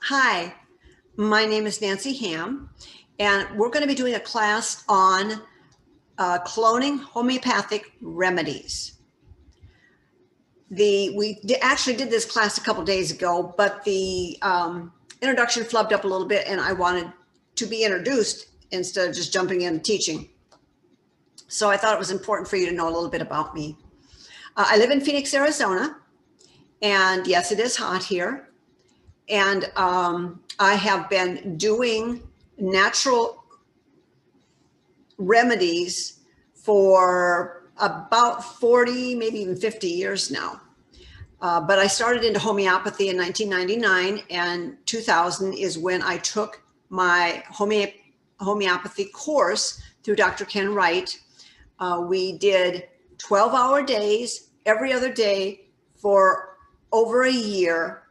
Hi, my name is Nancy Ham, and we're going to be doing a class on cloning homeopathic remedies. We actually did this class a couple days ago, but the introduction flubbed up a little bit, and I wanted to be introduced instead of just jumping in and teaching. So I thought it was important for you to know a little bit about me. I live in Phoenix, Arizona, and yes, it is hot here. And I have been doing natural remedies for about 40, maybe even 50 years now. But I started into homeopathy in 1999, and 2000 is when I took my homeopathy course through Dr. Ken Wright. We did 12-hour days every other day for over a year.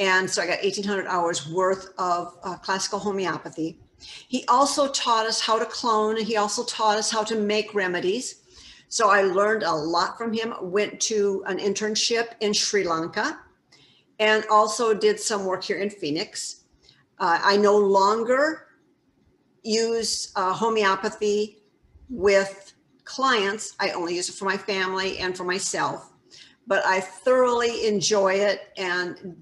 And so I got 1,800 hours worth of classical homeopathy. He also taught us how to clone. He also taught us how to make remedies. So I learned a lot from him, went to an internship in Sri Lanka, and also did some work here in Phoenix. I no longer use homeopathy with clients. I only use it for my family and for myself, but I thoroughly enjoy it and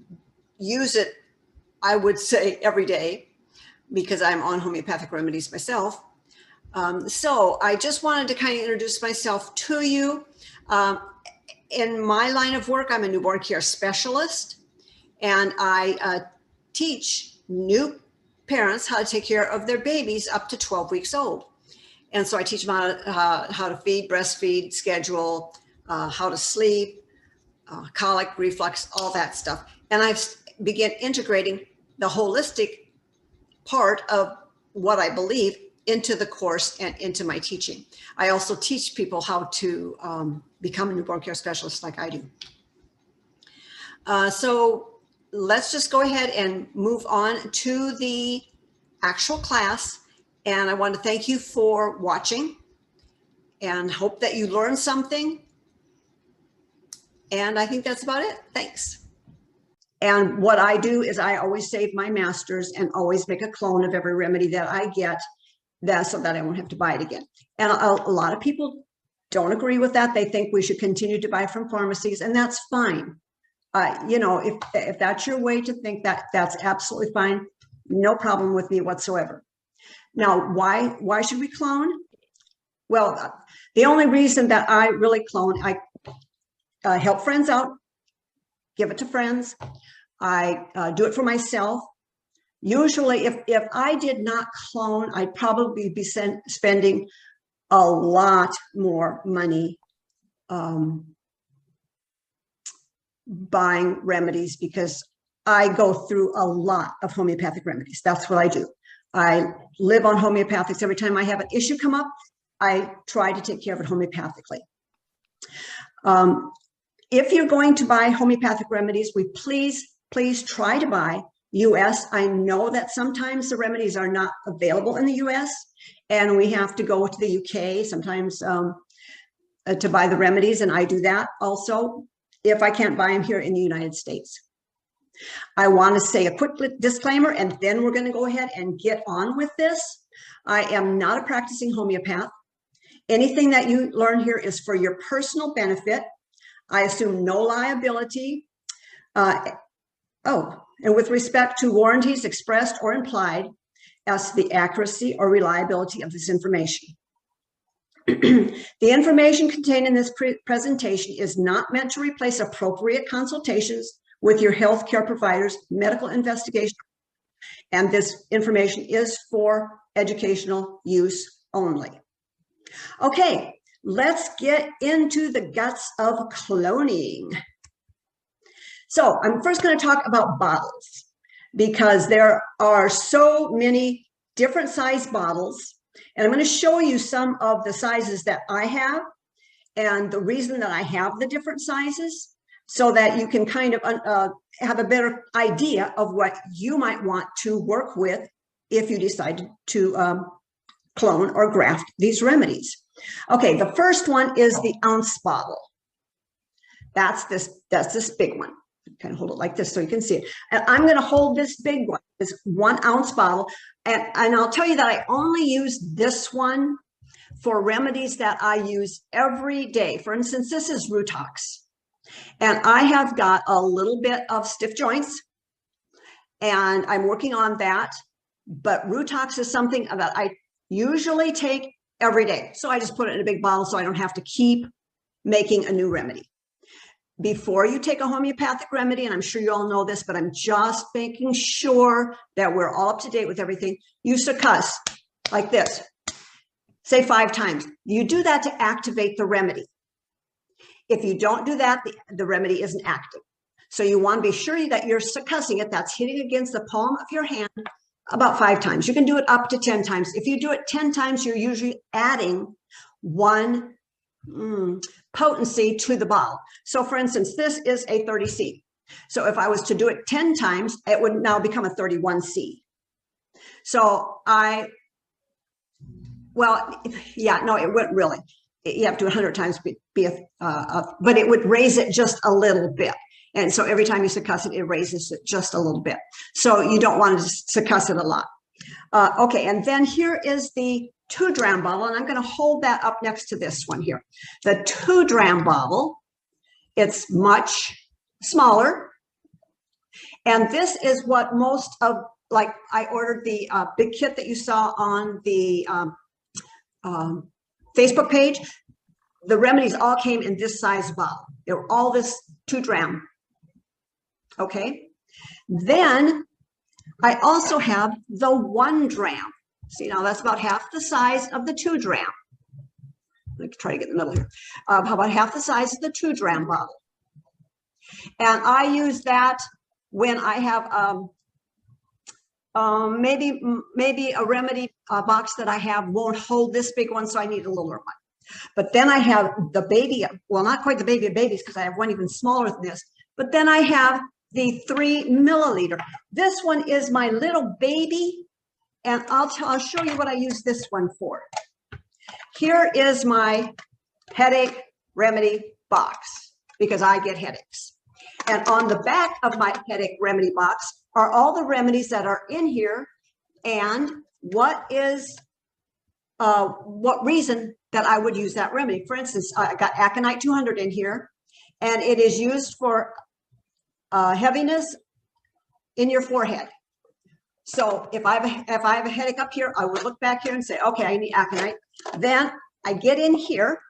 use it, I would say, every day because I'm on homeopathic remedies myself. So I just wanted to kind of introduce myself to you. In my line of work, I'm a newborn care specialist, and I teach new parents how to take care of their babies up to 12 weeks old. And so I teach them how to feed, breastfeed, schedule, how to sleep, colic, reflux, all that stuff. And I've began integrating the holistic part of what I believe into the course and into my teaching. I also teach people how to become a newborn care specialist like I do. So let's just go ahead and move on to the actual class. And I want to thank you for watching and hope that you learned something. And I think that's about it. Thanks. And what I do is I always save my masters and always make a clone of every remedy that I get, so that I won't have to buy it again. And a lot of people don't agree with that. They think we should continue to buy from pharmacies, and that's fine. You know, if that's your way to think, that's absolutely fine. No problem with me whatsoever. Now, why should we clone? Well, the only reason that I really clone, I help friends out, give it to friends. I do it for myself. Usually, if I did not clone, I'd probably be spending a lot more money buying remedies, because I go through a lot of homeopathic remedies. That's what I do. I live on homeopathics. Every time I have an issue come up, I try to take care of it homeopathically. If you're going to buy homeopathic remedies, please try to buy US. I know that sometimes the remedies are not available in the US, and we have to go to the UK sometimes to buy the remedies, and I do that also if I can't buy them here in the United States. I want to say a quick disclaimer, and then we're going to go ahead and get on with this. I am not a practicing homeopath. Anything that you learn here is for your personal benefit. I assume no liability. And with respect to warranties expressed or implied as to the accuracy or reliability of this information. The information contained in this presentation is not meant to replace appropriate consultations with your healthcare provider's medical investigation, and this information is for educational use only. Okay, let's get into the guts of cloning. So I'm first going to talk about bottles, because there are so many different size bottles, and I'm going to show you some of the sizes that I have and the reason that I have the different sizes, so that you can kind of have a better idea of what you might want to work with if you decide to clone or graft these remedies. Okay, the first one is the ounce bottle. That's this big one. kind of hold it like this so you can see it. And I'm going to hold this big one, this 1 ounce bottle. And I'll tell you that I only use this one for remedies that I use every day. For instance, this is Rootox. And I have got a little bit of stiff joints and I'm working on that. But Rootox is something that I usually take every day. So I just put it in a big bottle so I don't have to keep making a new remedy. Before you take a homeopathic remedy, and I'm sure you all know this, but I'm just making sure that we're all up to date with everything, you succuss like this, say 5 times. You do that to activate the remedy. If you don't do that, the remedy isn't active. So you want to be sure that you're succussing it. That's hitting against the palm of your hand about 5 times. You can do it up to 10 times. If you do it 10 times, you're usually adding 1 potency to the bottle. So for instance, this is a 30C. So if I was to do it 10 times, it would now become a 31C. So well, yeah, no, it wouldn't really. You have to do 100 times, but it would raise it just a little bit. And so every time you succuss it, it raises it just a little bit. So you don't want to succuss it a lot. Okay, and then here is the 2-dram bottle, and I'm going to hold that up next to this one here. The 2-dram bottle, it's much smaller. And this is what most of, like I ordered the big kit that you saw on the Facebook page. The remedies all came in this size bottle. They were all this 2-dram. Okay. Then I also have the 1-dram. See, now that's about half the size of the 2-dram. Let me try to get in the middle here. How about half the size of the 2-dram bottle? And I use that when I have maybe a remedy box that I have won't hold this big one, so I need a littler one. But then I have the baby, well, not quite the baby of babies, because I have one even smaller than this. But then I have the 3 milliliter. This one is my little baby, and I'll show you what I use this one for. Here is my headache remedy box, because I get headaches. And on the back of my headache remedy box are all the remedies that are in here and what reason that I would use that remedy. For instance, I got aconite 200 in here, and it is used for heaviness in your forehead. So if I have a headache up here, I would look back here and say, okay, I need aconite. Then I get in here,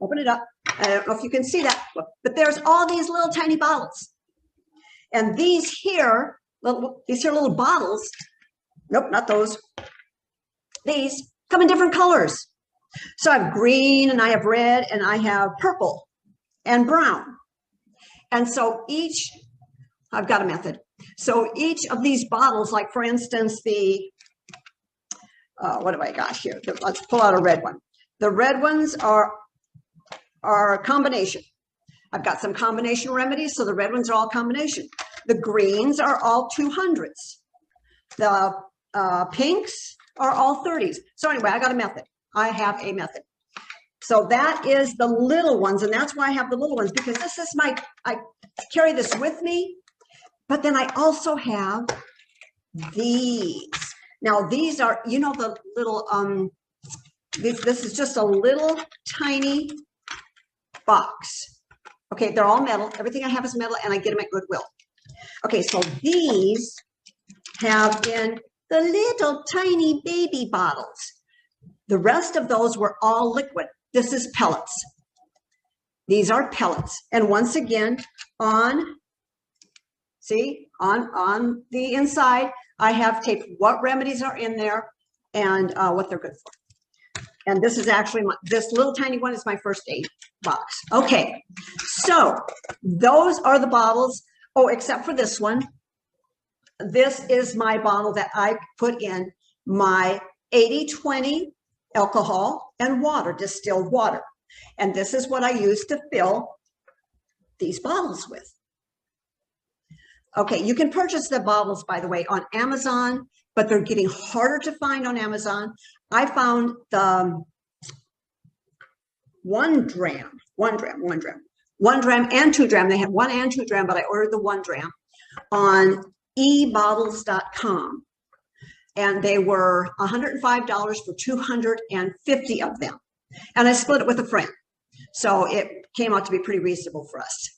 open it up. I don't know if you can see that, but there's all these little tiny bottles. And these here little bottles, nope, not those. These come in different colors. So I have green and I have red and I have purple and brown. And so I've got a method. So each of these bottles, like for instance, what have I got here? Let's pull out a red one. The red ones are a combination. I've got some combination remedies, so the red ones are all combination. The greens are all 200s. The pinks are all 30s. So anyway, I got a method. I have a method. So that is the little ones, and that's why I have the little ones, because this is I carry this with me, but then I also have these. Now these are, you know, the little, this is just a little tiny box. Okay, they're all metal. Everything I have is metal, and I get them at Goodwill. Okay, so these have in the little tiny baby bottles. The rest of those were all liquid. This is pellets. These are pellets. And once again, on the inside, I have taped what remedies are in there and what they're good for. And this is actually, this little tiny one is my first aid box. Okay, so those are the bottles. Oh, except for this one. This is my bottle that I put in my 80-20 alcohol and water, distilled water. And this is what I use to fill these bottles with. Okay, you can purchase the bottles, by the way, on Amazon, but they're getting harder to find on Amazon. I found the 1 gram. 1 gram and 2 gram. They had 1 and 2 gram, but I ordered the 1 gram on ebottles.com. And they were $105 for 250 of them. And I split it with a friend. So it came out to be pretty reasonable for us.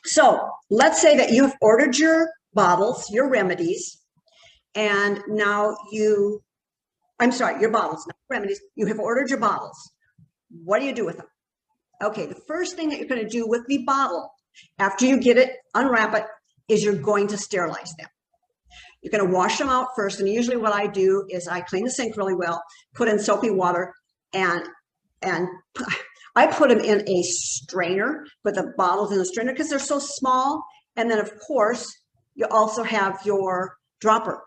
So let's say that you have ordered your bottles, your remedies, and now your bottles, not remedies. You have ordered your bottles. What do you do with them? Okay, the first thing that you're going to do with the bottle after you get it, unwrap it, is you're going to sterilize them. You're going to wash them out first. And usually what I do is I clean the sink really well, put in soapy water, and I put them in a strainer, put the bottles in a strainer because they're so small. And then, of course, you also have your dropper.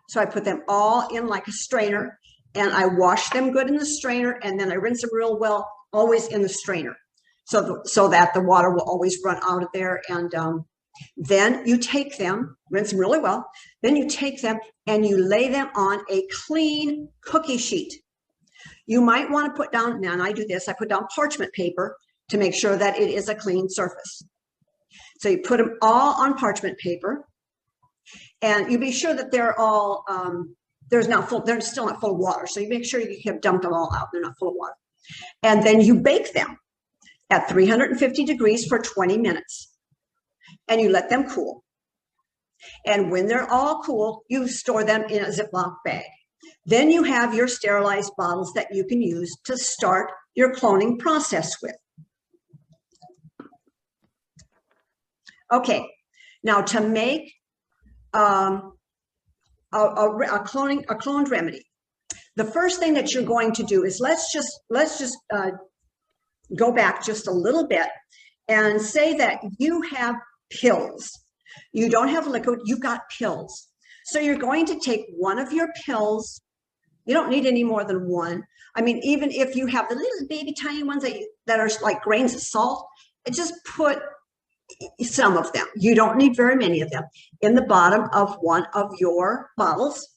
So I put them all in like a strainer, and I wash them good in the strainer, and then I rinse them real well, always in the strainer, so that the water will always run out of there. And then you take them, rinse them really well. Then you take them and you lay them on a clean cookie sheet. You might want to put down, now and I do this, I put down parchment paper to make sure that it is a clean surface. So you put them all on parchment paper, and you be sure that they're all, they're still not full of water. So you make sure you have dumped them all out. They're not full of water. And then you bake them at 350 degrees for 20 minutes. And you let them cool. And when they're all cool, you store them in a Ziploc bag. Then you have your sterilized bottles that you can use to start your cloning process with. Okay, now to make a cloned remedy, the first thing that you're going to do is let's just go back just a little bit and say that you have pills. You don't have liquid, you've got pills. So you're going to take one of your pills. You don't need any more than one. I mean, even if you have the little baby tiny ones that are like grains of salt, just put some of them. You don't need very many of them in the bottom of one of your bottles.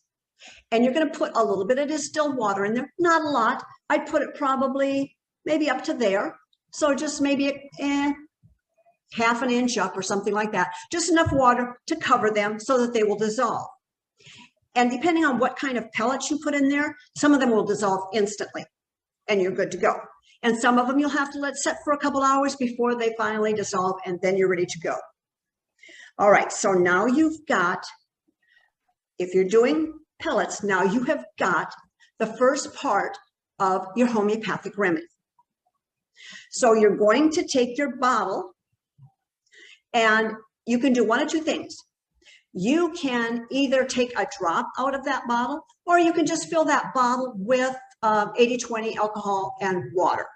And you're going to put a little bit of distilled water in there, not a lot. I'd put it probably maybe up to there. So just maybe half an inch up or something like that. Just enough water to cover them so that they will dissolve. And depending on what kind of pellets you put in there, some of them will dissolve instantly and you're good to go. And some of them you'll have to let set for a couple hours before they finally dissolve, and then you're ready to go. All right, so now you've got, if you're doing pellets, now you have got the first part of your homeopathic remedy. So you're going to take your bottle, and you can do one of two things. You can either take a drop out of that bottle, or you can just fill that bottle with 80-20 alcohol and water.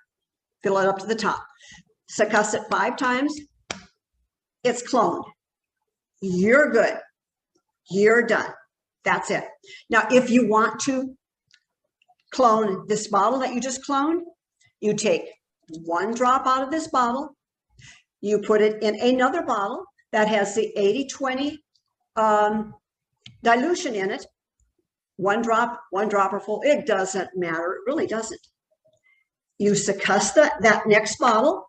Fill it up to the top. Succuss it 5 times. It's cloned. You're good. You're done. That's it. Now, if you want to clone this bottle that you just cloned, you take 1 drop out of this bottle. You put it in another bottle that has the 80-20 dilution in it. 1 drop, 1 dropper full. It doesn't matter. It really doesn't. You succuss that next bottle,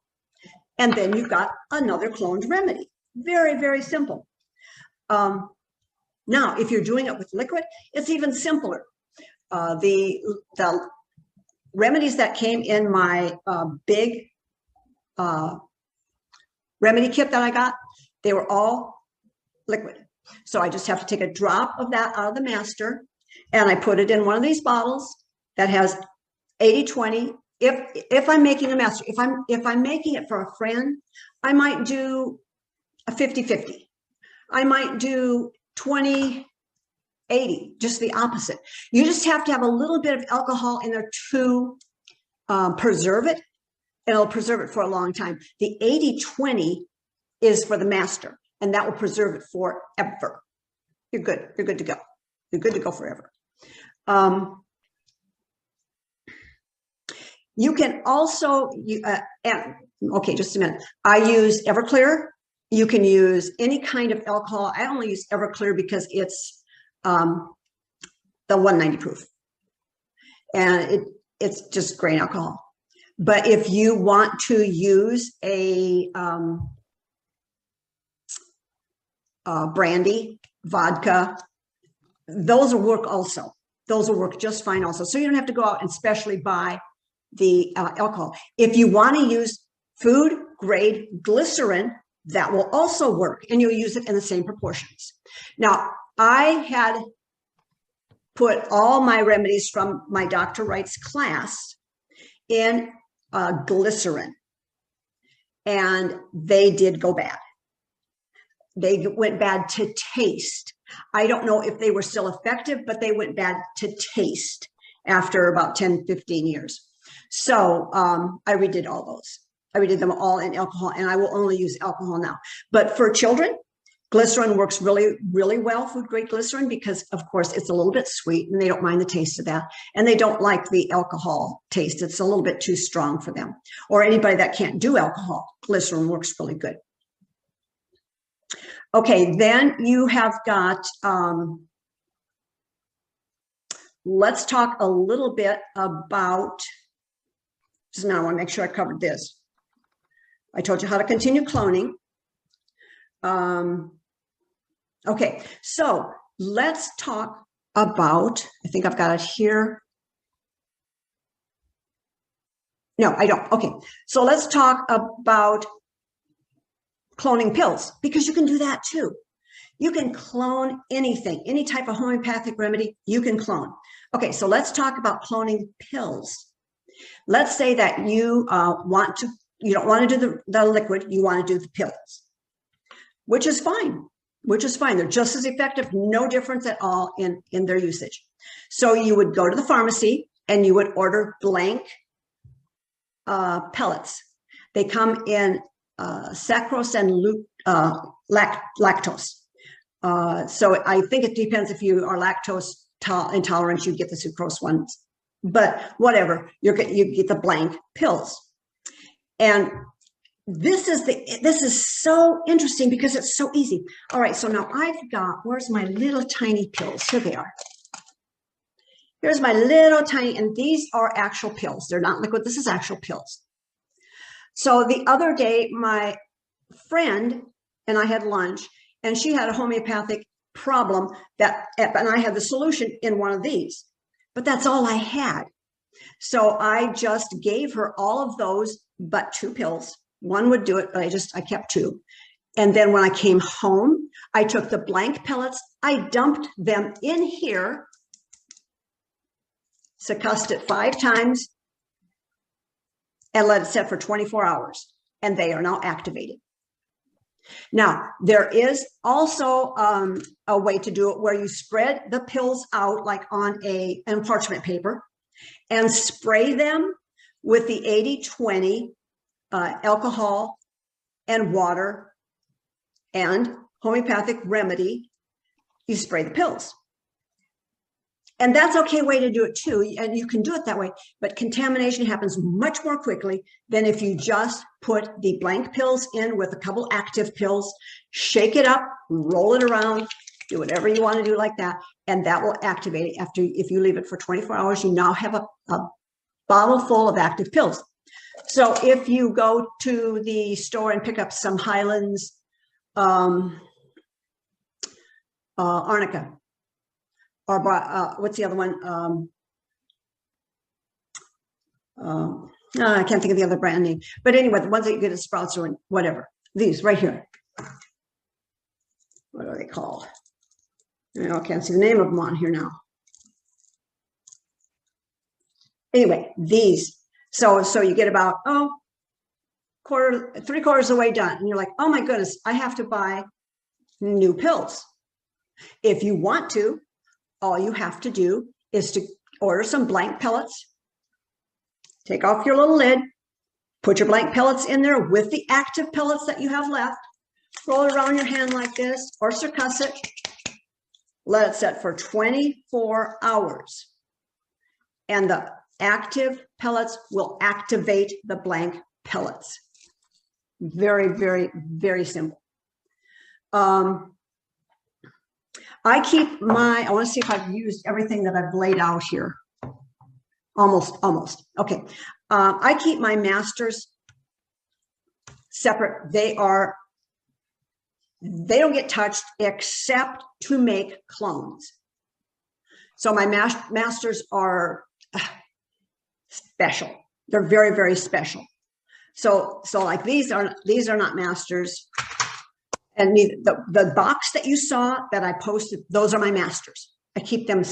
and then you've got another cloned remedy. Very, very simple. Now, if you're doing it with liquid, it's even simpler. The remedies that came in my big remedy kit that I got, they were all liquid. So I just have to take a drop of that out of the master, and I put it in one of these bottles that has 80-20. If I'm making a master, if I'm making it for a friend, I might do a 50-50. I might do 20-80, just the opposite. You just have to have a little bit of alcohol in there to preserve it. It'll preserve it for a long time. The 80-20 is for the master, and that will preserve it forever. You're good. You're good to go. You're good to go forever. You can also, okay, just a minute. I use Everclear. You can use any kind of alcohol. I only use Everclear because it's the 190 proof. And it's just grain alcohol. But if you want to use a brandy, vodka, those will work also. Those will work just fine also. So you don't have to go out and specially buy the alcohol. If you want to use food grade glycerin, that will also work, and you'll use it in the same proportions. Now, I had put all my remedies from my Dr. Wright's class in glycerin, and they did go bad. They went bad to taste. I don't know if they were still effective, but they went bad to taste after about 10, 15 years. So I redid all those. I redid them all in alcohol, and I will only use alcohol now. But for children, glycerin works really, really well, food grade glycerin, because of course it's a little bit sweet and they don't mind the taste of that. And they don't like the alcohol taste. It's a little bit too strong for them. Or anybody that can't do alcohol, glycerin works really good. Okay, then you have got, let's talk a little bit about, just now I want to make sure I covered this. I told you how to continue cloning. Okay, so let's talk about, I think I've got it here. No, I don't. Okay, so let's talk about cloning pills, because you can do that too. You can clone anything, any type of homeopathic remedy, you can clone. Okay, so let's talk about cloning pills. Let's say that you you don't want to do the liquid, you want to do the pills, which is fine, They're just as effective, no difference at all in their usage. So you would go to the pharmacy and you would order blank pellets. They come in sucrose and lactose. So I think it depends if you are lactose intolerant, you get the sucrose ones, but whatever, you get the blank pills. And this is so interesting because it's so easy. All right, so now I've got, where's my little tiny pills? Here they are. Here's my little tiny, and these are actual pills. They're not liquid, this is actual pills. So the other day, my friend and I had lunch, and she had a homeopathic problem and I had the solution in one of these, but that's all I had. So I just gave her all of those, but 2 pills. One would do it, but I kept 2. And then when I came home, I took the blank pellets, I dumped them in here, succussed it 5 times, and let it set for 24 hours. And they are now activated. Now, there is also a way to do it where you spread the pills out like on an parchment paper and spray them with the 80-20 alcohol and water and homeopathic remedy. You spray the pills. And that's okay way to do it too. And you can do it that way, but contamination happens much more quickly than if you just put the blank pills in with a couple active pills, shake it up, roll it around, do whatever you want to do like that. And that will activate it if you leave it for 24 hours, you now have a bottle full of active pills. So if you go to the store and pick up some Highlands arnica, or what's the other one? I can't think of the other brand name. But anyway, the ones that you get at Sprouts or whatever. These right here. What are they called? I can't see the name of them on here now. Anyway, these. So you get about, 3/4 of the way done. And you're like, oh my goodness, I have to buy new pills. If you want to, all you have to do is to order some blank pellets, take off your little lid, put your blank pellets in there with the active pellets that you have left, roll it around your hand like this, or succuss it, let it set for 24 hours. And the active pellets will activate the blank pellets. Very, very, very simple. I keep I want to see if I've used everything that I've laid out here. Almost. Okay. I keep my masters separate. They don't get touched except to make clones. So my masters are special. They're very, very special. So like these are not masters. And the box that you saw that I posted, those are my masters. I keep them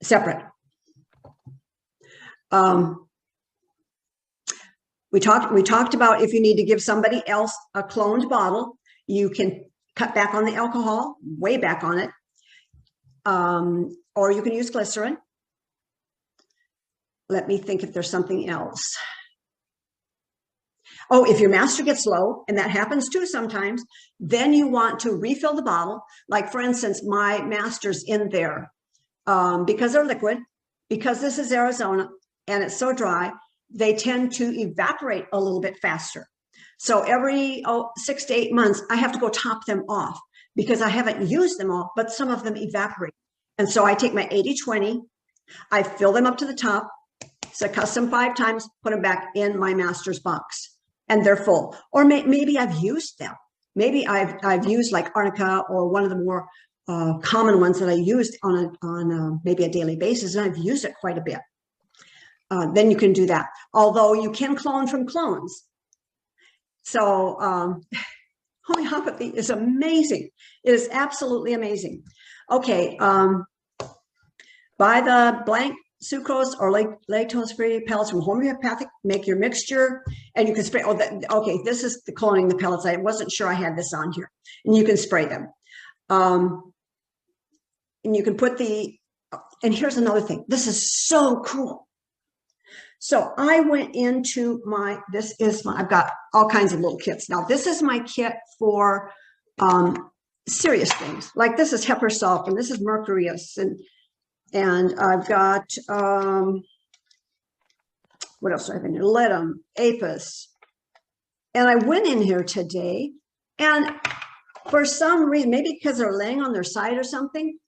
separate. We talked about if you need to give somebody else a cloned bottle, you can cut back on the alcohol, way back on it, or you can use glycerin. Let me think if there's something else. Oh, if your master gets low, and that happens too sometimes, then you want to refill the bottle. Like for instance, my master's in there because they're liquid, because this is Arizona and it's so dry, they tend to evaporate a little bit faster. So every 6 to 8 months, I have to go top them off because I haven't used them all, but some of them evaporate. And so I take my 80-20, I fill them up to the top, succuss them 5 times, put them back in my master's box. And they're full. Or maybe I've used them. Maybe I've used like arnica or one of the more common ones that I used on maybe a daily basis, and I've used it quite a bit. Then you can do that. Although you can clone from clones. So homeopathy is amazing. It is absolutely amazing. Okay, buy the blank sucrose or lactose-free pellets from Homeopathic, make your mixture, and you can spray. Okay, this is the cloning the pellets. I wasn't sure I had this on here. And you can spray them. And you can put and here's another thing. This is so cool. So I went into I've got all kinds of little kits. Now, this is my kit for serious things. Like this is heifer sulfur, and this is mercurius, and I've got, what else do I have in here? Leadum, apis. And I went in here today, and for some reason, maybe because they're laying on their side or something,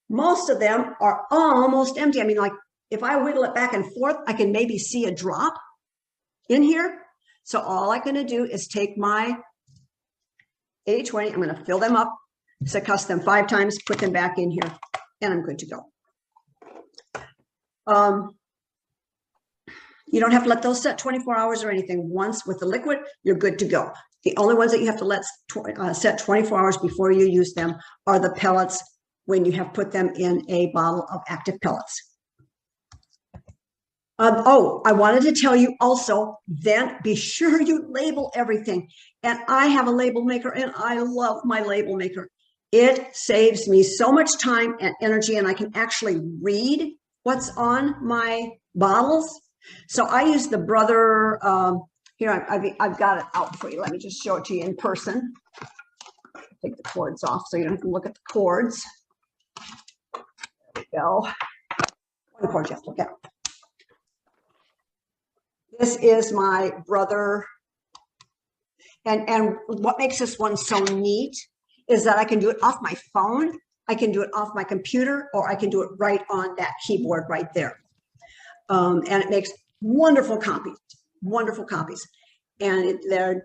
most of them are almost empty. I mean, like if I wiggle it back and forth, I can maybe see a drop in here. So all I'm going to do is take my 80-20, I'm going to fill them up, succuss them 5 times, put them back in here, and I'm good to go. You don't have to let those set 24 hours or anything. Once with the liquid, you're good to go. The only ones that you have to let set 24 hours before you use them are the pellets when you have put them in a bottle of active pellets. I wanted to tell you also, then be sure you label everything. And I have a label maker, and I love my label maker. It saves me so much time and energy, and I can actually read what's on my bottles. So I use the Brother, here, I've got it out for you. Let me just show it to you in person. Take the cords off so you don't have to look at the cords. There we go. One cord you have to look at. This is my Brother. And what makes this one so neat is that I can do it off my phone, I can do it off my computer, or I can do it right on that keyboard right there. And it makes wonderful copies, wonderful copies. And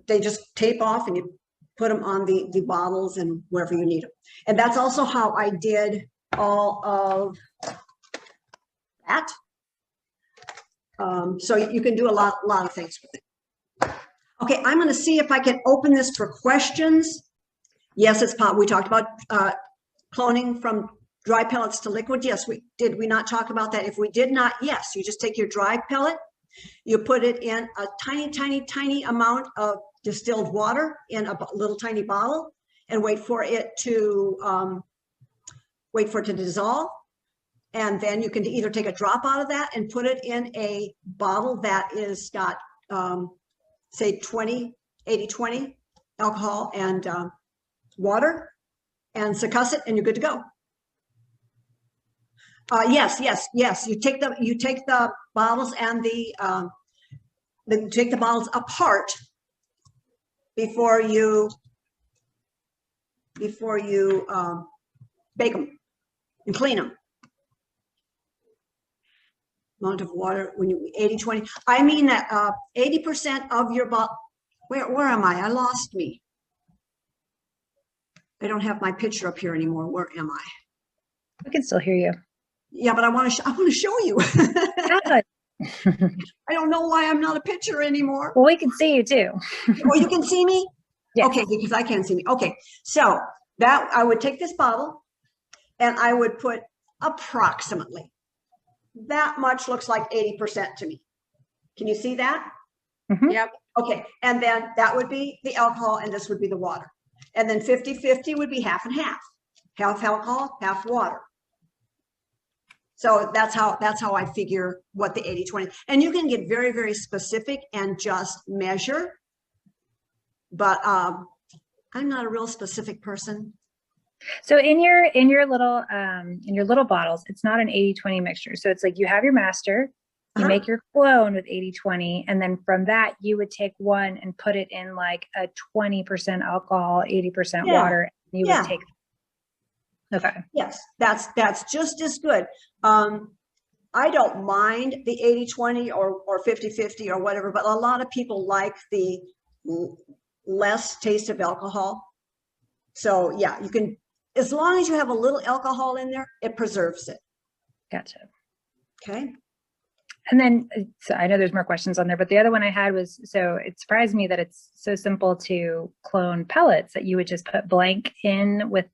they just tape off and you put them on the bottles and wherever you need them. And that's also how I did all of that. So you can do a lot of things with it. Okay, I'm going to see if I can open this for questions. Yes, it's possible. We talked about cloning from dry pellets to liquid. Yes, did we not talk about that? If we did not, yes, you just take your dry pellet, you put it in a tiny amount of distilled water in a little tiny bottle and wait for it to dissolve. And then you can either take a drop out of that and put it in a bottle that is got, say 80-20 alcohol and water, and succuss it, and you're good to go. Yes. You take the bottles and take the bottles apart before you bake them and clean them. amount of water when you 80-20. I mean that 80% of your bottle. Where am I? I lost me. I don't have my picture up here anymore. Where am I? We can still hear you. Yeah, but I want to show you. Yeah. I don't know why I'm not a picture anymore. Well, we can see you too. Oh, you can see me? Yeah. Okay, because I can't see me. Okay, so that I would take this bottle and I would put approximately that much, looks like 80% to me. Can you see that? Mhm. Yep. Okay, and then that would be the alcohol and this would be the water. And then 50-50 would be half and half. Half alcohol, half water. So that's how I figure what the 80-20. And you can get very, very specific and just measure. But I'm not a real specific person. So in your little bottles, it's not an 80-20 mixture. So it's like you have your master, you make your clone with 80-20, and then from that you would take one and put it in like a 20% alcohol, 80% water. And you would take. Okay. Yes, that's just as good. I don't mind the 80-20 or 50-50 or whatever, but a lot of people like the less taste of alcohol. So yeah, you can, as long as you have a little alcohol in there, it preserves it. Gotcha. Okay. And then, so I know there's more questions on there, but the other one I had was, so it surprised me that it's so simple to clone pellets that you would just put blank in with,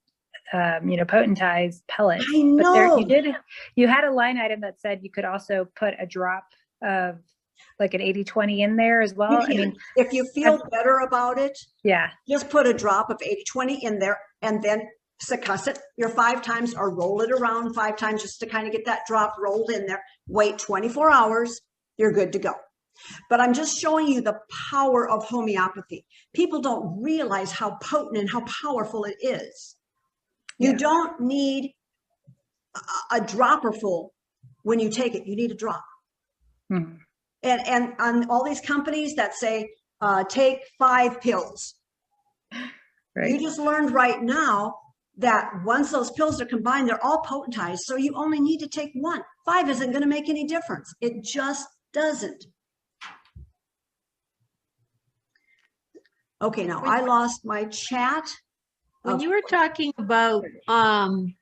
potentized pellets. I know. But you had a line item that said you could also put a drop of like an 80-20 in there as well. I mean, if you feel better about it, yeah, just put a drop of 80-20 in there and then succuss it your 5 times or roll it around 5 times just to kind of get that drop rolled in there. Wait 24 hours, you're good to go. But I'm just showing you the power of homeopathy. People don't realize how potent and how powerful it is. You don't need a dropper full when you take it. You need a drop. Mm-hmm. And on all these companies that say, take 5 pills. Right. You just learned right now that once those pills are combined, they're all potentized. So you only need to take 1. 5 isn't going to make any difference. It just doesn't. Okay, now I lost my chat. When you were talking about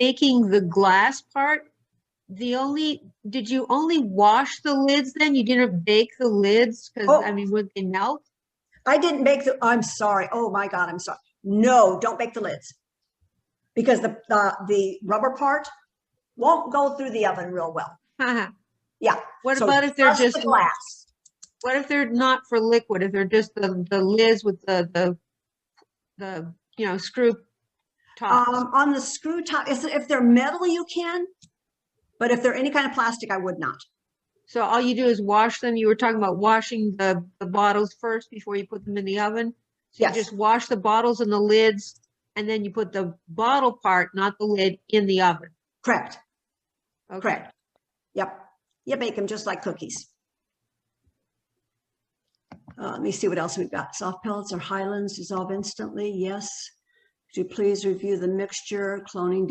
making the glass part, did you only wash the lids then? You didn't bake the lids? Because I mean, would they melt? I didn't bake I'm sorry. Oh my God, I'm sorry. No, don't bake the lids. Because the rubber part won't go through the oven real well. Yeah. What about if they're just glass? What if they're not for liquid? If they're just the lids with the screw tops? On the screw top, if they're metal, you can. But if they're any kind of plastic, I would not. So all you do is wash them. You were talking about washing the bottles first before you put them in the oven. So you just wash the bottles and the lids, and then you put the bottle part, not the lid, in the oven. Correct. Okay. Correct. Yep. You bake them just like cookies. Let me see what else we've got. Soft pellets or Highlands dissolve instantly. Yes. Could you please review the mixture? Cloning,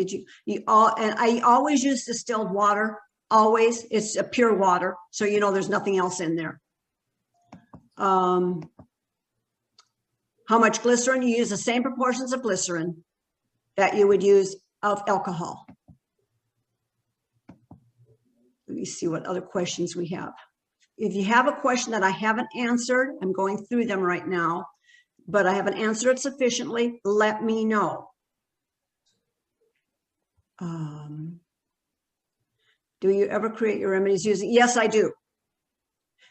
and I always use distilled water. Always. It's a pure water. So you know there's nothing else in there. How much glycerin? You use the same proportions of glycerin that you would use of alcohol. Let me see what other questions we have. If you have a question that I haven't answered, I'm going through them right now, but I haven't answered it sufficiently, let me know. Do you ever create your remedies using? Yes, I do.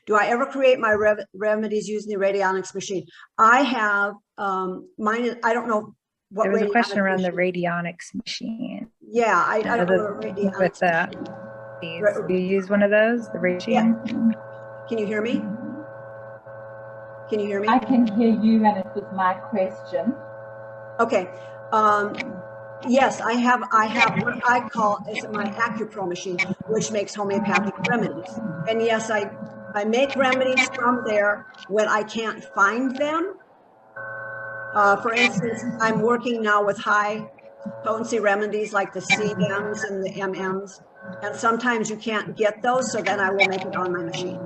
Do I ever create my remedies using the Radionics machine? I have mine. I don't know what. There was a question around the Radionics machine. Yeah, I don't know what Radionics. With that, do you use one of those? The Radionics. Yeah. Can you hear me? Can you hear me? I can hear you, and it was my question. Okay. Yes, I have what I call is my AcuPro machine, which makes homeopathic remedies. And yes, I make remedies from there when I can't find them. For instance, I'm working now with high potency remedies like the CMs and the MMs. And sometimes you can't get those, so then I will make it on my machine.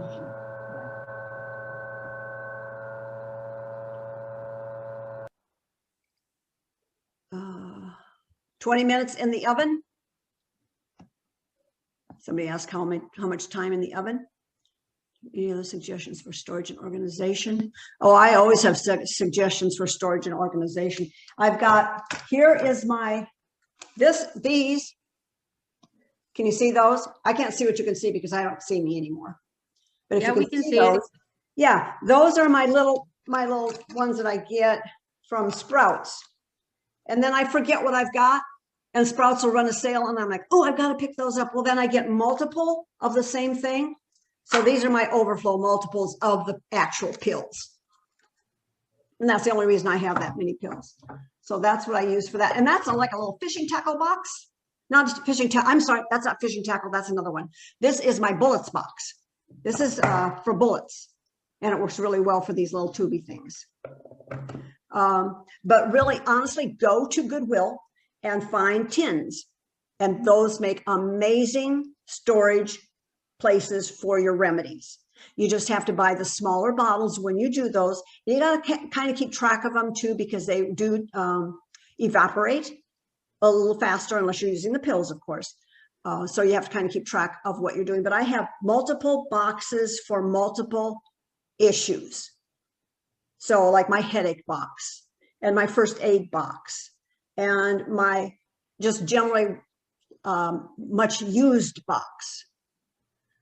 20 minutes in the oven. Somebody asked how much time in the oven. Any other suggestions for storage and organization? Oh, I always have suggestions for storage and organization. I've got, here is my, these, can you see those? I can't see what you can see because I don't see me anymore. But if Yeah, you we can see those, it. yeah, those are my little ones that I get from Sprouts. And then I forget what I've got, and Sprouts will run a sale and I'm like, oh, I've got to pick those up. Well, then I get multiple of the same thing. So these are my overflow multiples of the actual pills. And that's the only reason I have that many pills. So that's what I use for that. And that's like a little fishing tackle box. Not just fishing tackle. I'm sorry, that's not fishing tackle. That's another one. This is my bullets box. This is for bullets. And it works really well for these little tubey things. But really, honestly, go to Goodwill and find tins. And those make amazing storage places for your remedies. You just have to buy the smaller bottles when you do those. You got to kind of keep track of them too, because they do evaporate a little faster unless you're using the pills, of course. So you have to kind of keep track of what you're doing. But I have multiple boxes for multiple issues. So like my headache box and my first aid box and my just generally much used box.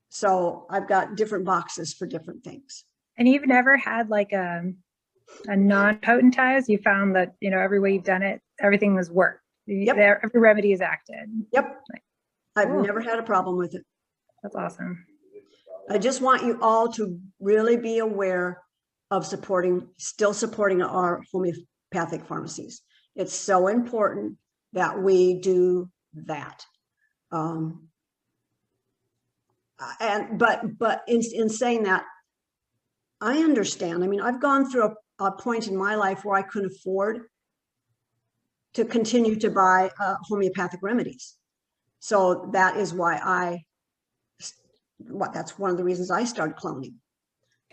So I've got different boxes for different things. And you've never had like a non-potentized? You found that, you know, every way you've done it, everything has worked. Yep. Every remedy is acted. Yep. Like, I've cool. never had a problem with it. That's awesome. I just want you all to really be aware of still supporting our homeopathic pharmacies. It's so important that we do that. But in saying that, I understand. I mean, I've gone through a point in my life where I couldn't afford to continue to buy homeopathic remedies. So that is why that's one of the reasons I started cloning.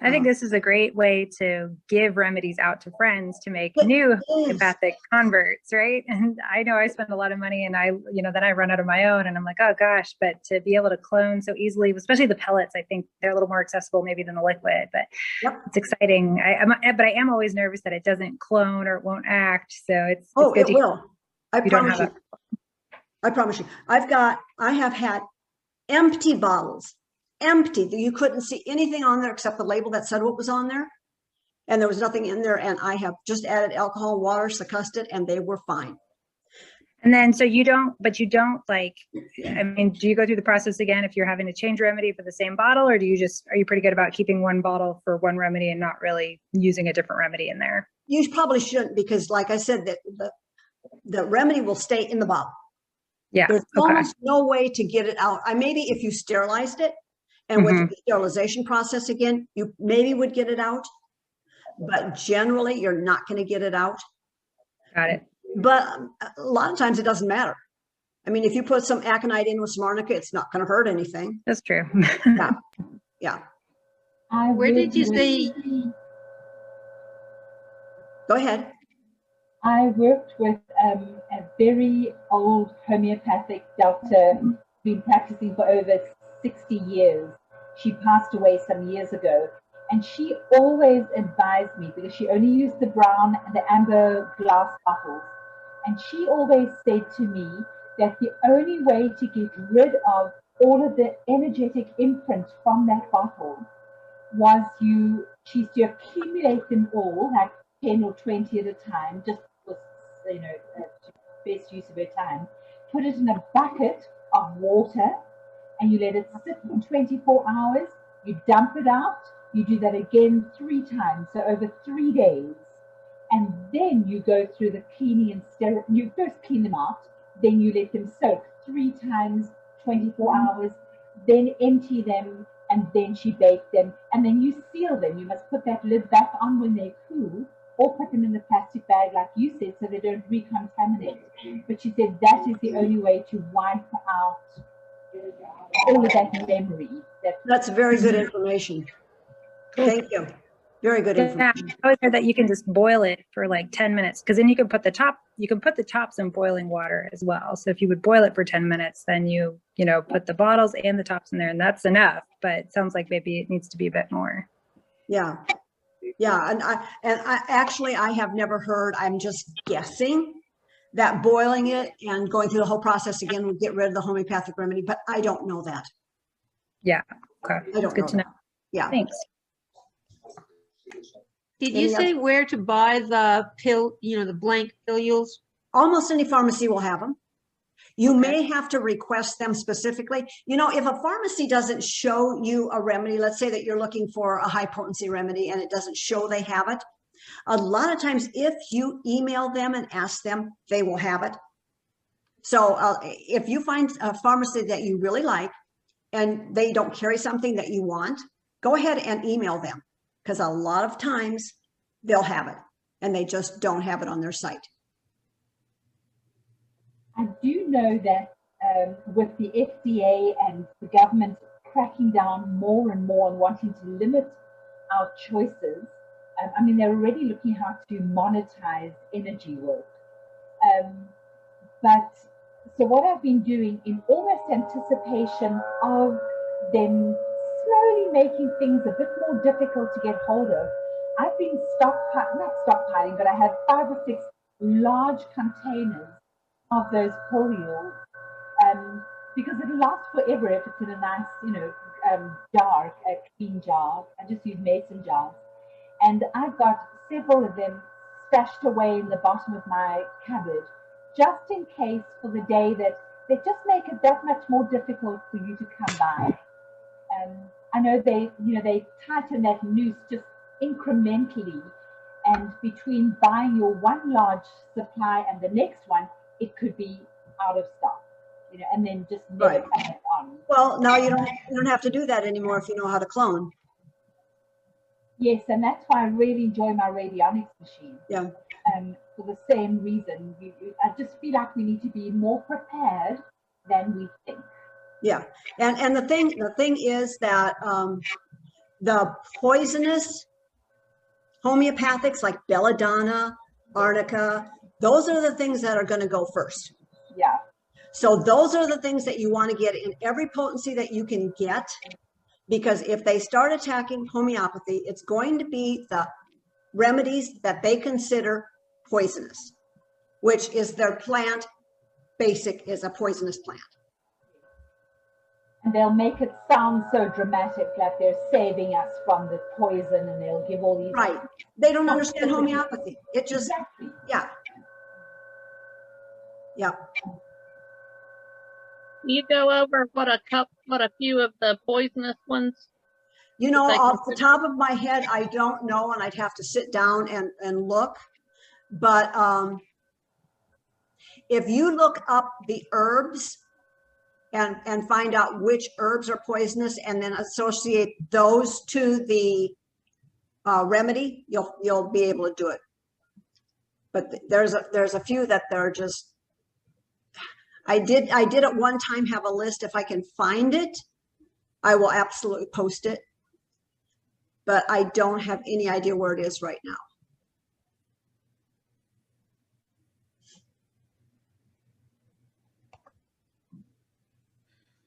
I think this is a great way to give remedies out to friends to make new homeopathic converts, right? And I know I spend a lot of money and then I run out of my own and I'm like, oh gosh, but to be able to clone so easily, especially the pellets, I think they're a little more accessible maybe than the liquid, but yep. It's exciting. But I am always nervous that it doesn't clone or it won't act. So it's good it will. I promise you. I promise you. I have had empty bottles. Empty, you couldn't see anything on there except the label that said what was on there, and there was nothing in there, and I have just added alcohol, water, succussed it, and they were fine. And then so you don't like, I mean, do you go through the process again if you're having to change remedy for the same bottle, or are you pretty good about keeping one bottle for one remedy and not really using a different remedy in there? You probably shouldn't, because like I said, that the remedy will stay in the bottle. Yeah, there's almost no way to get it out. Maybe if you sterilized it and went through the sterilization process again, you maybe would get it out, but generally you're not going to get it out. Got it. But a lot of times it doesn't matter. I mean, if you put some aconite in with some arnica, it's not going to hurt anything. That's true. Yeah. Yeah. Where did you say? Go ahead. I worked with a very old homeopathic doctor who's been practicing for over 60 years. She passed away some years ago, and she always advised me, because she only used the brown and the amber glass bottles, and she always said to me that the only way to get rid of all of the energetic imprint from that bottle was she used to accumulate them all, like 10 or 20 at a time, just was, best use of her time, put it in a bucket of water, and you let it sit for 24 hours, you dump it out, you do that again 3 times, so over 3 days. And then you go through the cleaning and steril. You first clean them out, then you let them soak 3 times, 24 hours, then empty them, and then she baked them, and then you seal them. You must put that lid back on when they cool, or put them in the plastic bag like you said, so they don't recontaminate. But she said that is the only way to wipe out all of that memory. That's very good information. Thank you. Very good information. Yeah, I always heard that you can just boil it for like 10 minutes, because then you can put the tops in boiling water as well. So if you would boil it for 10 minutes, then you put the bottles and the tops in there, and that's enough. But it sounds like maybe it needs to be a bit more. Yeah. Yeah. And I have never heard, I'm just guessing that boiling it and going through the whole process again would get rid of the homeopathic remedy, but I don't know that. Yeah. Okay. I don't That's good know to know. that. Yeah. Thanks. Did you say where to buy the pill, the blank pilules? Almost any pharmacy will have them. You may have to request them specifically. If a pharmacy doesn't show you a remedy, let's say that you're looking for a high potency remedy and it doesn't show they have it. A lot of times, if you email them and ask them, they will have it. So if you find a pharmacy that you really like and they don't carry something that you want, go ahead and email them, because a lot of times they'll have it and they just don't have it on their site. I do know that with the FDA and the government cracking down more and more on wanting to limit our choices, they're already looking how to monetize energy work. So what I've been doing, in almost anticipation of them slowly making things a bit more difficult to get hold of, I've been not stockpiling, but I have 5 or 6 large containers of those pilules, because it'll last forever if it's in a nice, jar, a clean jar. I just use mason jars. And I've got several of them stashed away in the bottom of my cupboard, just in case, for the day that they just make it that much more difficult for you to come by. I know they tighten that noose just incrementally, and between buying your one large supply and the next one, it could be out of stock, and then just never come back on. Well, now you don't have to do that anymore if you know how to clone. Yes, and that's why I really enjoy my Radionics machine. Yeah. For the same reason, I just feel like we need to be more prepared than we think. Yeah, and the thing is that the poisonous homeopathics like belladonna, arnica, those are the things that are going to go first. Yeah. So those are the things that you want to get in every potency that you can get, because if they start attacking homeopathy, it's going to be the remedies that they consider poisonous, which is their plant basic is a poisonous plant. And they'll make it sound so dramatic, like they're saving us from the poison, and they'll give all these. Right. They don't understand homeopathy. It just, exactly. Yeah. Yeah. You go over what a few of the poisonous ones. Off the top of my head, I don't know, and I'd have to sit down and look. But if you look up the herbs and find out which herbs are poisonous, and then associate those to the remedy, you'll be able to do it. But there's a few that they're just. I did at one time have a list. If I can find it, I will absolutely post it. But I don't have any idea where it is right now.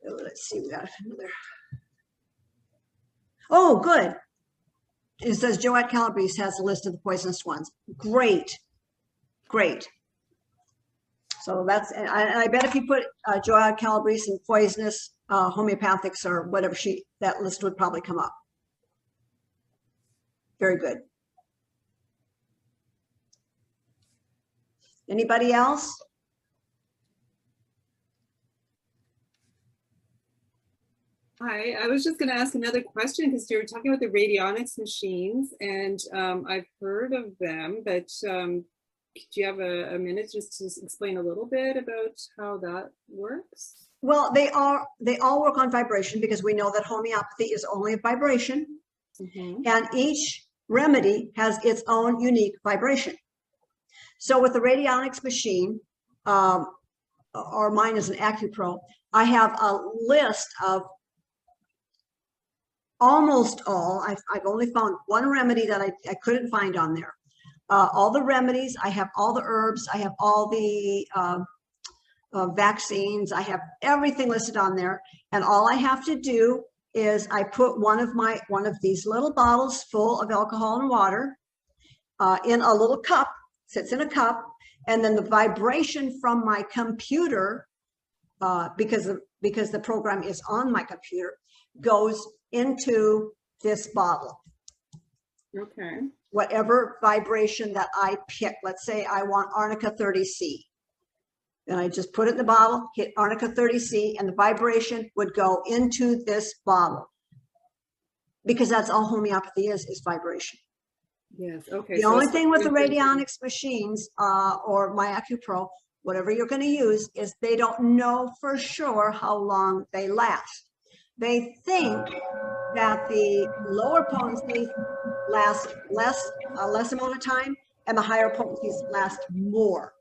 Let's see, we got another. Oh, good. It says Joette Calabrese has a list of the poisonous ones. Great. So that's, and I bet if you put Joette Calabrese and poisonous homeopathics or whatever, that list would probably come up. Very good. Anybody else? Hi, I was just going to ask another question, because you were talking about the Radionics machines, and I've heard of them, but do you have a minute just to explain a little bit about how that works? Well, they all work on vibration, because we know that homeopathy is only a vibration, and each remedy has its own unique vibration. So with the Radionics machine, or mine is an AcuPro, I have a list of almost all. I've only found one remedy that I couldn't find on there. All the remedies, I have all the herbs, I have all the vaccines, I have everything listed on there. And all I have to do is I put one of these little bottles full of alcohol and water in a little cup, sits in a cup, and then the vibration from my computer, because the program is on my computer, goes into this bottle. Okay. Whatever vibration that I pick. Let's say I want Arnica 30C. Then I just put it in the bottle, hit Arnica 30C, and the vibration would go into this bottle. Because that's all homeopathy is vibration. Yes. Okay. The so only it's thing with the different- Radionics machines or my AcuPro, whatever you're going to use, is they don't know for sure how long they last. They think that the lower potencies last less amount of time and the higher potencies last more.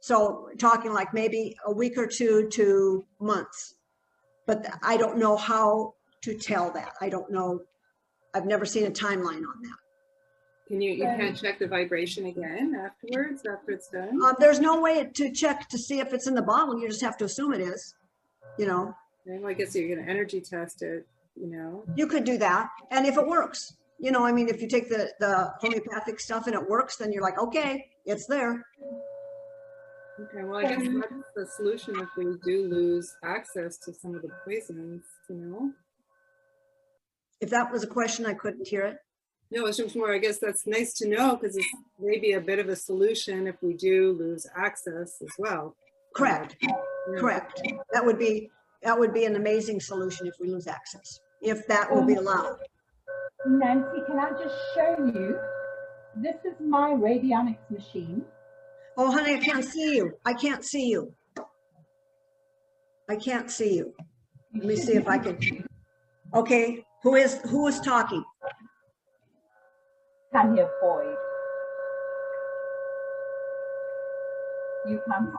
So we're talking like maybe a week or 2 to months. But I don't know how to tell that. I don't know. I've never seen a timeline on that. You can't check the vibration again afterwards, after it's done? There's no way to check to see if it's in the bottle. You just have to assume it is, you know. Well, I guess you're going to energy test it, you know. You could do that. And if it works, you know, I mean, if you take the homeopathic stuff and it works, then you're like, okay, it's there. Okay, well, I guess that's the solution if we do lose access to some of the poisons, you know. If that was a question, I couldn't hear it. No, it's just more, I guess that's nice to know because it's maybe a bit of a solution if we do lose access as well. Correct. Yeah. Correct. That would be an amazing solution if we lose access, if that will be allowed. Nancy, can I just show you? This is my Radionics machine. Oh, honey, I can't see you. I can't see you. I can't see you. Let me see if I can. Okay, who is talking? Tanya Boyd. You can't.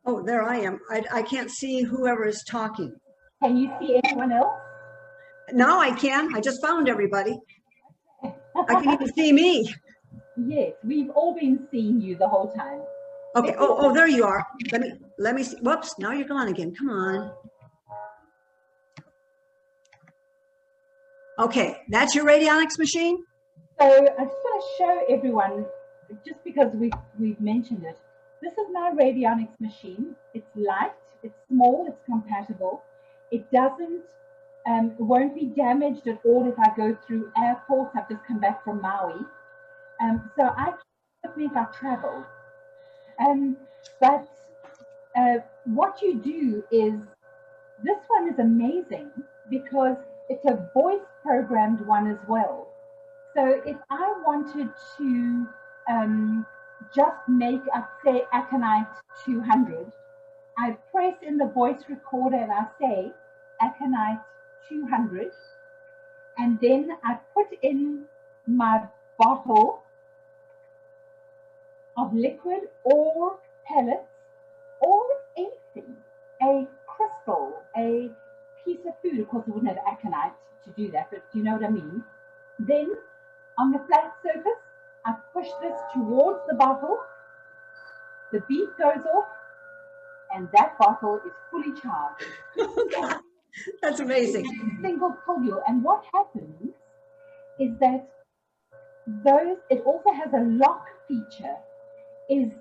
Oh, there I am. I can't see whoever is talking. Can you see anyone else? Now I can. I just found everybody. I can even see me. Yes, we've all been seeing you the whole time. Okay. Oh, there you are. Let me see. Whoops. Now you're gone again. Come on. Okay, that's your Radionics machine? So I just want to show everyone, just because we've mentioned it. This is my Radionics machine. It's light, it's small, it's compatible. It won't be damaged at all if I go through airports. I've just come back from Maui. So I keep it if I travel. But what you do is, this one is amazing because it's a voice programmed one as well. So if I wanted to just make up, say, aconite 200, I press in the voice recorder and I say aconite 200, and then I put in my bottle of liquid or pellets or anything, a crystal, a piece of food. Of course, I wouldn't have aconite to do that, but do you know what I mean? Then on the flat surface, I push this towards the bottle, the beep goes off, and that bottle is fully charged. That's amazing. Single pillule. And what happens is that it also has a lock feature, is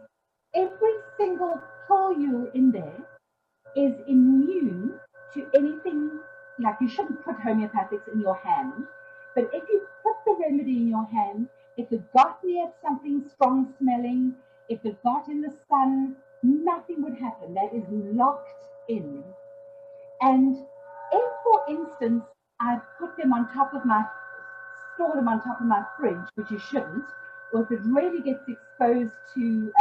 every single pillule in there is immune to anything. Like, you shouldn't put homeopathics in your hand, but if you put the remedy in your hand, if it got near something strong smelling, if it got in the sun, nothing would happen. That is locked in. And if, for instance, I put them on top of store them on top of my fridge, which you shouldn't, or if it really gets exposed to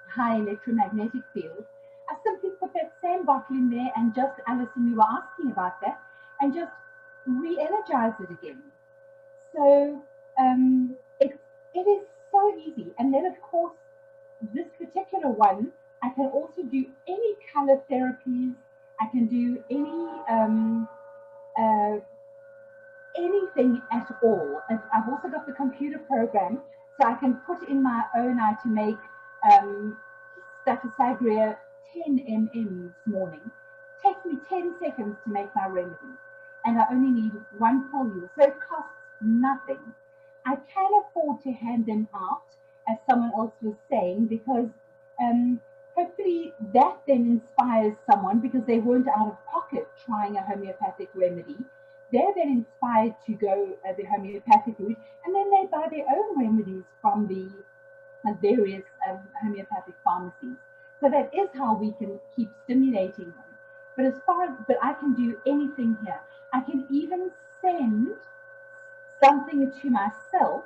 high electromagnetic fields, I simply put that same bottle in there and just, Alison, you were asking about that, and just re-energize it again. So it is so easy. And then, of course, this particular one I can also do any color therapies. I can do anything at all. And I've also got the computer program, so I can put in my own eye to make Staphysagria 10 mm this morning. Takes me 10 seconds to make my remedy, and I only need one pill, so it costs nothing. I can afford to hand them out, as someone else was saying, because hopefully that then inspires someone, because they weren't out of pocket trying a homeopathic remedy. They're then inspired to go the homeopathic route, and then they buy their own remedies from the various homeopathic pharmacies. So that is how we can keep stimulating them. But I can do anything here. I can even send something to myself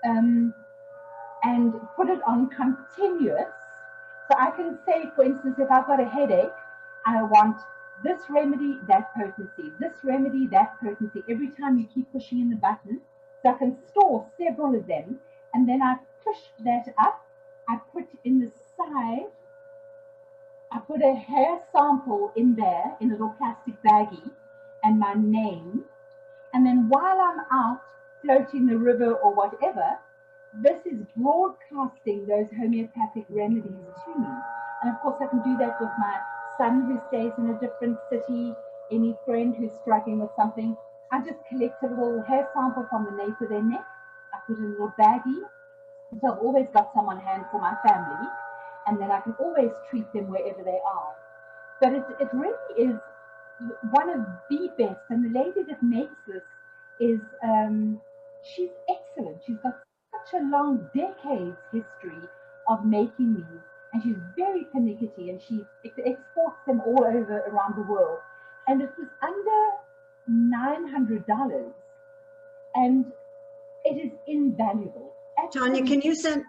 and put it on continuous. So I can say, for instance, if I've got a headache, I want this remedy, that potency, this remedy, that potency. Every time you keep pushing in the button, so I can store several of them, and then I push that up. I put in the side, I put a hair sample in there in a little plastic baggie and my name. And then while I'm out floating the river or whatever, this is broadcasting those homeopathic remedies to me. And of course, I can do that with my son who stays in a different city, any friend who's struggling with something. I just collect a little hair sample from the nape of their neck. I put in a little baggie. So I've always got some on hand for my family, and then I can always treat them wherever they are. But it really is one of the best. And the lady that makes this is, she's excellent. She's got such a long decades history of making these, and she's very pernickety, and she exports them all over around the world. And it was under $900, and it is invaluable. Tanya, can you send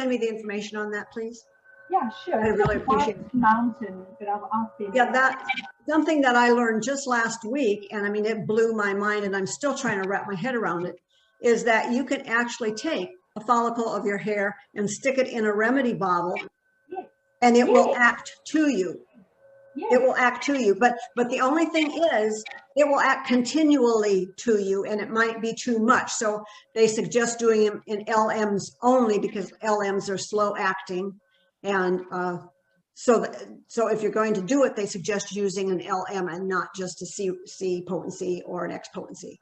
me the information on that, please? Yeah, sure. I really appreciate it. Mountain, but I've asked them. Yeah, that's something that I learned just last week, and I mean, it blew my mind, and I'm still trying to wrap my head around it, is that you can actually take a follicle of your hair and stick it in a remedy bottle, Yes. and it will Yes. act to you. Yes. It will act to you, but the only thing is, it will act continually to you, and it might be too much. So they suggest doing them in LMs only, because LMs are slow acting, and so if you're going to do it, they suggest using an LM and not just a C potency or an X potency.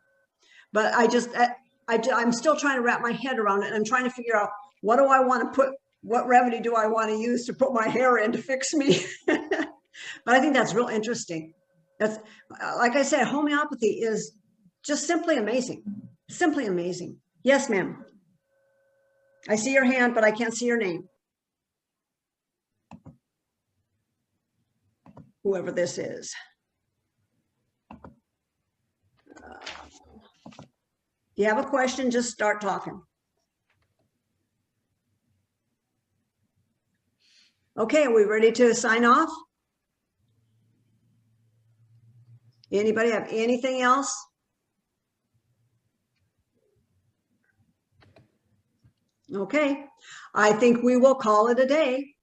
But I'm still trying to wrap my head around it, and I'm trying to figure out, what do I want to put, what remedy do I want to use to put my hair in to fix me? But I think that's real interesting. That's, like I said, homeopathy is just simply amazing. Simply amazing. Yes, ma'am. I see your hand, but I can't see your name. Whoever this is. You have a question, just start talking. Okay, are we ready to sign off? Anybody have anything else? Okay, I think we will call it a day.